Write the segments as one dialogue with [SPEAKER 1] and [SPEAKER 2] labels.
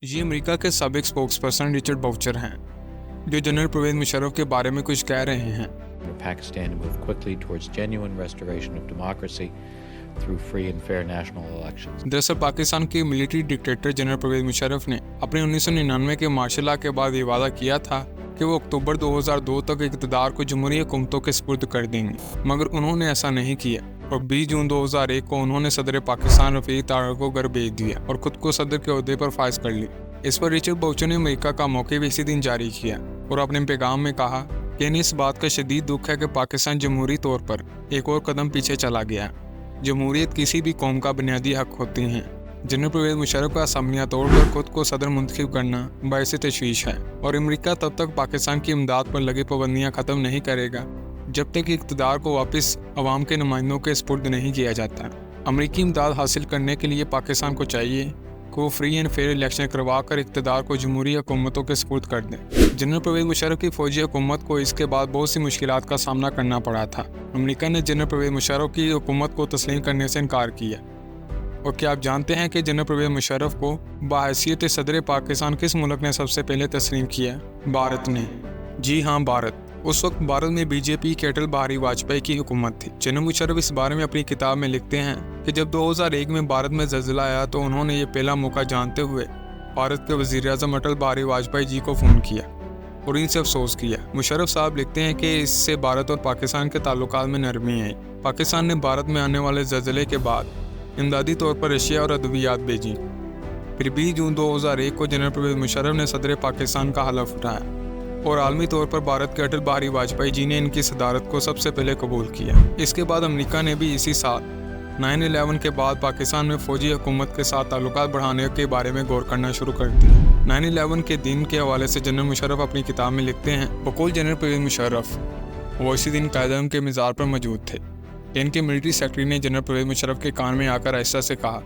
[SPEAKER 1] ये अमेरिका के साबिक स्पोक्सपर्सन रिचर्ड बाउचर हैं, जो जनरल परवेज मुशर्रफ के बारे में कुछ कह रहे हैं।
[SPEAKER 2] Pakistan moved quickly towards genuine restoration of democracy through free and fair national elections.
[SPEAKER 1] दरअसल पाकिस्तान के military dictator general Parvez Musharraf ने अपने 1999 के मार्शल लॉ के बाद ये वादा किया था कि वो अक्टूबर 2002 तक इक़्तिदार को जमहूरी हुकूमतों के सुपुर्द कर देंगे, मगर उन्होंने ऐसा नहीं किया और 20 जून 2001 को उन्होंने सदर पाकिस्तान रफ़ीक तारड़ को घर भेज दिया और खुद को सदर के ओहदे पर फाइज कर ली। इस पर रिचर्ड बाउचर ने अमेरिका का मौक़िफ़ इसी दिन जारी किया और अपने पैगाम में कहा कि इन्हें इस बात का शदीद दुख है कि पाकिस्तान जमहूरी तौर पर एक और कदम पीछे चला गया। जमहूरियत किसी भी कौम का बुनियादी हक होती है। जनरल परवेज मुशर्रफ का असम्बलियाँ तोड़कर खुद को सदर मुंतखब करना बाइस तशवीश है और अमेरिका तब तक पाकिस्तान की इमदाद पर लगी पाबंदियाँ ख़त्म नहीं करेगा जब तक इक़्तिदार को वापस अवाम के नुमाइंदों के सुपुर्द नहीं किया जाता। अमरीकी इमदाद हासिल करने के लिए पाकिस्तान को चाहिए कि वो फ्री एंड फेयर इलेक्शन करवा कर इक़्तिदार को जमहूरी हुकूमतों के सुपुर्द कर दें। जनरल परवेज मुशर्रफ की फौजी हुकूमत को इसके बाद बहुत सी मुश्किलात का सामना करना पड़ा था। अमेरिका ने जनरल परवेज मुशर्रफ की हुकूमत को तस्लीम करने से इनकार किया। और क्या आप जानते हैं कि जनरल परवेज मुशर्रफ को बहैसियत सदर पाकिस्तान किस मुल्क ने सबसे पहले तस्लीम किया? भारत ने। जी हाँ, भारत। उस वक्त भारत में बीजेपी के अटल बिहारी वाजपेयी की हुकूमत थी। जनरल मुशर्रफ इस बारे में अपनी किताब में लिखते हैं कि जब 2001 में भारत में ज़लज़ला आया तो उन्होंने ये पहला मौका जानते हुए भारत के वज़ीर-ए-आज़म अटल बिहारी वाजपेयी जी को फ़ोन किया और इनसे अफसोस किया। मुशर्रफ साहब लिखते हैं कि इससे भारत और पाकिस्तान के ताल्लुकात में नरमी आई। पाकिस्तान ने भारत में आने वाले ज़लज़ले के बाद इमदादी तौर पर एशिया और अद्वियात भेजी। फिर 20 जून 2001 को जनरल परवेज मुशर्रफ ने सदर पाकिस्तान का हलफ उठाया और आलमी तौर पर भारत के अटल बिहारी वाजपेयी जी ने इनकी सदारत को सबसे पहले कबूल किया। इसके बाद अमेरिका ने भी इसी साल 9/11 के बाद पाकिस्तान में फौजी हुकूमत के साथ ताल्लुकात बढ़ाने के बारे में गौर करना शुरू कर दिया। 9/11 के दिन के हवाले से जनरल मुशर्रफ अपनी किताब में लिखते हैं, बकौल जनरल परवेज मुशर्रफ वो इसी दिन कायद-ए-आज़म के मज़ार पर मौजूद थे। इनके मिलिट्री सेक्रेटरी ने जनरल परवेज मुशर्रफ के कान में आकर आहिस्ता से कहा,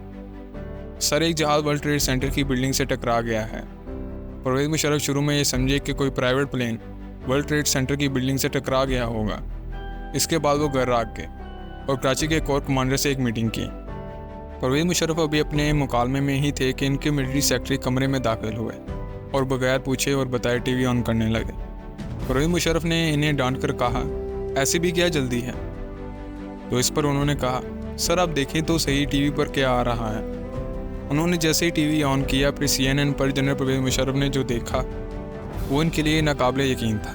[SPEAKER 1] सर एक जहाज़ वर्ल्ड ट्रेड सेंटर की बिल्डिंग से टकरा गया है। परवेज मुशर्रफ शुरू में ये समझे कि कोई private plane World Trade Center की बिल्डिंग से टकरा गया होगा। इसके बाद वो घर आ गए और कराची के कोर कमांडर से एक मीटिंग की। परवेज मुशर्रफ अभी अपने मुकालमे में ही थे कि इनके मिलिट्री सेक्रेटरी कमरे में दाखिल हुए और बगैर पूछे और बताए टीवी ऑन करने लगे। परवेज मुशर्रफ ने इन्हें डांट कर कहा, ऐसी भी क्या जल्दी है? तो इस पर उन्होंने कहा, सर आप देखें तो सही टीवी पर क्या आ रहा है। उन्होंने जैसे ही टीवी ऑन किया फिर CNN पर जनरल परवेज मुशर्रफ ने जो देखा वो इनके लिए नाकाबिले यकीन था।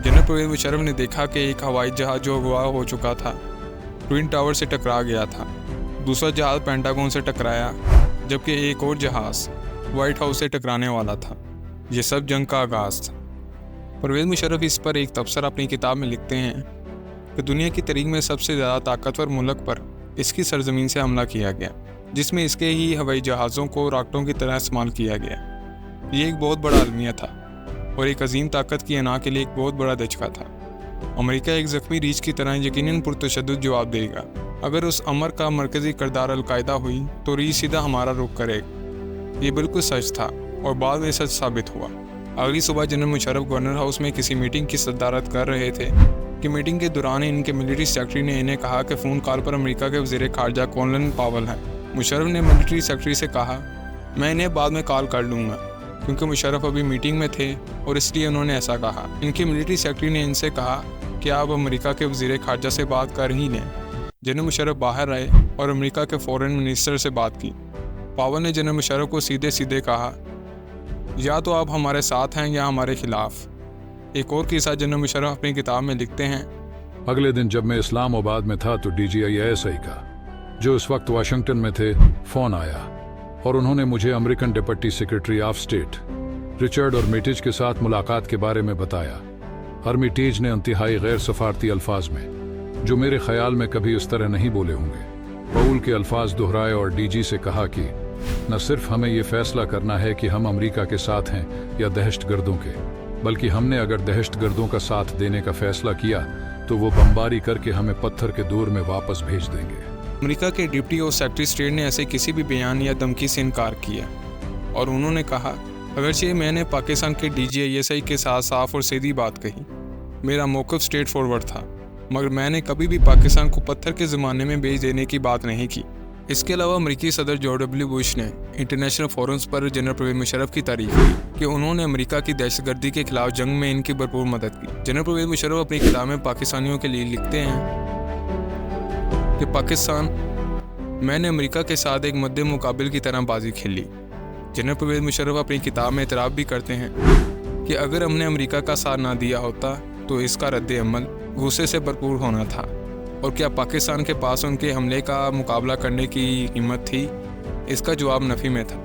[SPEAKER 1] जनरल परवेज मुशर्रफ ने देखा कि एक हवाई जहाज़ जो अगवा हो चुका था ट्विन टावर से टकरा गया था, दूसरा जहाज़ पेंटागन से टकराया, जबकि एक और जहाज़ वाइट हाउस से टकराने वाला था। ये सब जंग का आगाज़ था। परवेज मुशर्रफ इस पर एक तबसरा अपनी किताब में लिखते हैं कि दुनिया की तारीख में सबसे ज़्यादा ताकतवर मुल्क पर इसकी सरजमीन से हमला किया गया, जिसमें इसके ही हवाई जहाज़ों को रॉकेटों की तरह इस्तेमाल किया गया। ये एक बहुत बड़ा अलमिया था और एक अजीम ताकत की अना के लिए एक बहुत बड़ा दचका था। अमेरिका एक ज़ख्मी रीछ की तरह यकीनन पुरतशद्दुद जवाब देगा। अगर उस अमर का मरकज़ी किरदार अलकायदा हुई तो रीछ सीधा हमारा रुख करेगा। ये बिल्कुल सच था और बाद में सच साबित हुआ। अगली सुबह जनरल मुशर्रफ गवर्नर हाउस में किसी मीटिंग की सदारत कर रहे थे कि मीटिंग के दौरान इनके मिलिट्री सेक्रेटरी ने इन्हें कहा कि फ़ोन कॉल पर अमेरिका के वज़ीर ख़ारजा कॉलिन पावेल हैं। मुशर्रफ ने मिलिट्री सेक्रेटरी से कहा, मैं इन्हें बाद में कॉल कर लूँगा, क्योंकि मुशर्रफ अभी मीटिंग में थे और इसलिए उन्होंने ऐसा कहा। इनके मिलिट्री सेक्रेटरी ने इनसे कहा कि आप अमेरिका के वज़ीर ख़ारजा से बात कर ही लें। जनरल मुशर्रफ बाहर आए और अमेरिका के फॉरेन मिनिस्टर से बात की। पावेल ने जनरल मुशर्रफ को सीधे सीधे कहा, या तो आप हमारे साथ हैं या हमारे खिलाफ। एक और किस्सा जनरल मुशर्रफ अपनी किताब में लिखते हैं,
[SPEAKER 3] अगले दिन जब मैं इस्लामाबाद में था तो DGISI का, जो इस वक्त वाशिंगटन में थे, फ़ोन आया और उन्होंने मुझे American deputy secretary of state Richard Armitage के साथ मुलाकात के बारे में बताया। आर्मिटेज ने इंतहाई गैर सफारती अल्फाज में, जो मेरे ख्याल में कभी इस तरह नहीं बोले होंगे, बाउल के अल्फाज दोहराए और DG से कहा कि न सिर्फ हमें ये फैसला करना है कि हम अमेरिका के साथ हैं या दहशतगर्दों के, बल्कि हमने अगर दहशतगर्दों का साथ देने का फैसला किया तो वो बमबारी करके हमें पत्थर के दौर में वापस भेज देंगे।
[SPEAKER 1] अमेरिका के डिप्टी और सेक्रेटरी स्टेट ने ऐसे किसी भी बयान या धमकी से इनकार किया और उन्होंने कहा, अगरचे मैंने पाकिस्तान के DGISI के साथ साफ और सीधी बात कही, मेरा मौक़िफ़ स्ट्रेट फॉरवर्ड था, मगर मैंने कभी भी पाकिस्तान को पत्थर के ज़माने में भेज देने की बात नहीं की। इसके अलावा अमेरिकी सदर जॉर्ज डब्ल्यू बुश ने इंटरनेशनल फोरम्स पर जनरल परवेज मुशर्रफ की तारीफ की कि उन्होंने अमेरिका की दहशतगर्दी के खिलाफ जंग में इनकी भरपूर मदद की। जनरल परवेज मुशर्रफ अपनी किताब में पाकिस्तानियों के लिए लिखते हैं कि पाकिस्तान, मैंने अमेरिका के साथ एक मद्दे मुकाबिल की तरह बाजी खेली। जनरल परवेज मुशर्रफ अपनी किताब में एतराफ़ भी करते हैं कि अगर हमने अमेरिका का साथ ना दिया होता तो इसका रद्द अमल गुस्से से भरपूर होना था, और क्या पाकिस्तान के पास उनके हमले का मुकाबला करने की हिम्मत थी? इसका जवाब नफ़ी में था।